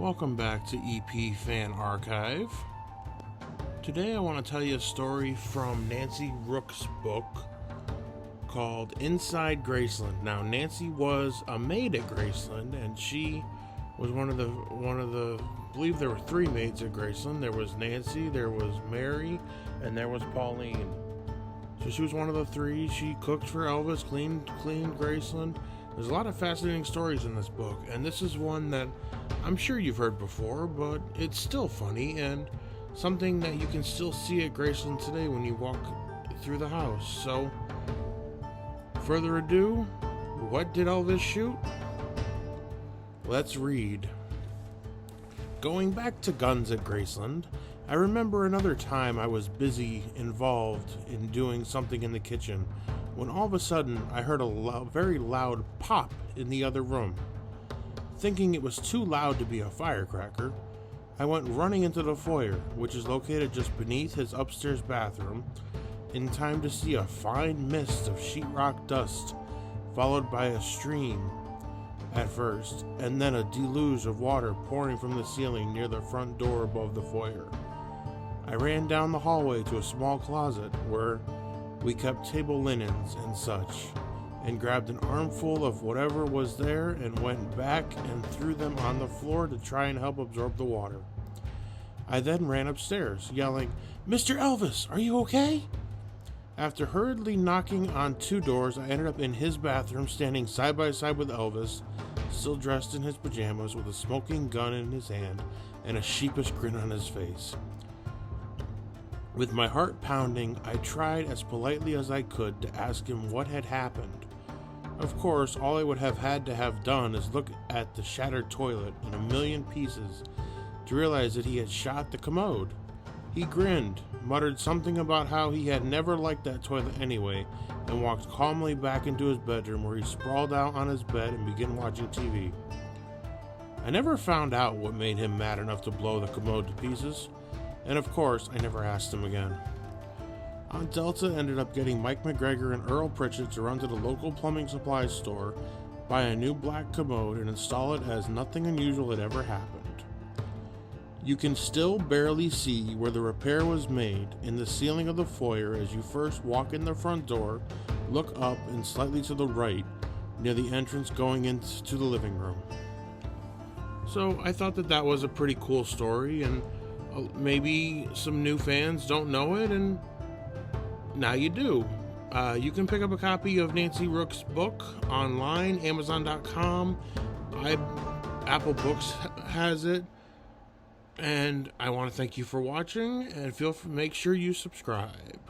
Welcome back to EP Fan Archive. Today I want to tell you a story from Nancy Rook's book called Inside Graceland. Now, Nancy was a maid at Graceland, and she was one of the I believe there were three maids at Graceland. There was Nancy, there was Mary, and there was Pauline. So she was one of the three. She cooked for Elvis, cleaned Graceland. There's a lot of fascinating stories in this book, and this is one that I'm sure you've heard before, but it's still funny and something that you can still see at Graceland today when you walk through the house. So, further ado, what did Elvis shoot? Let's read. Going back to guns at Graceland, I remember another time I was busy involved in doing something in the kitchen when all of a sudden I heard a very loud pop in the other room. Thinking it was too loud to be a firecracker, I went running into the foyer, which is located just beneath his upstairs bathroom, in time to see a fine mist of sheetrock dust, followed by a stream at first, and then a deluge of water pouring from the ceiling near the front door above the foyer. I ran down the hallway to a small closet where we kept table linens and such, and grabbed an armful of whatever was there and went back and threw them on the floor to try and help absorb the water. I then ran upstairs, yelling, "Mr. Elvis, are you okay?" After hurriedly knocking on two doors, I ended up in his bathroom, standing side by side with Elvis, still dressed in his pajamas with a smoking gun in his hand and a sheepish grin on his face. With my heart pounding, I tried as politely as I could to ask him what had happened. Of course, all I would have had to have done is look at the shattered toilet in a million pieces to realize that he had shot the commode. He grinned, muttered something about how he had never liked that toilet anyway, and walked calmly back into his bedroom where he sprawled out on his bed and began watching TV. I never found out what made him mad enough to blow the commode to pieces, and of course, I never asked him again. Aunt Delta ended up getting Mike McGregor and Earl Pritchett to run to the local plumbing supply store, buy a new black commode, and install it as nothing unusual had ever happened. You can still barely see where the repair was made in the ceiling of the foyer as you first walk in the front door, look up and slightly to the right, near the entrance going into the living room. So I thought that was a pretty cool story, and maybe some new fans don't know it, and now you do. You can pick up a copy of Nancy Rook's book online, Amazon.com. Apple Books has it. And I want to thank you for watching, and make sure you subscribe.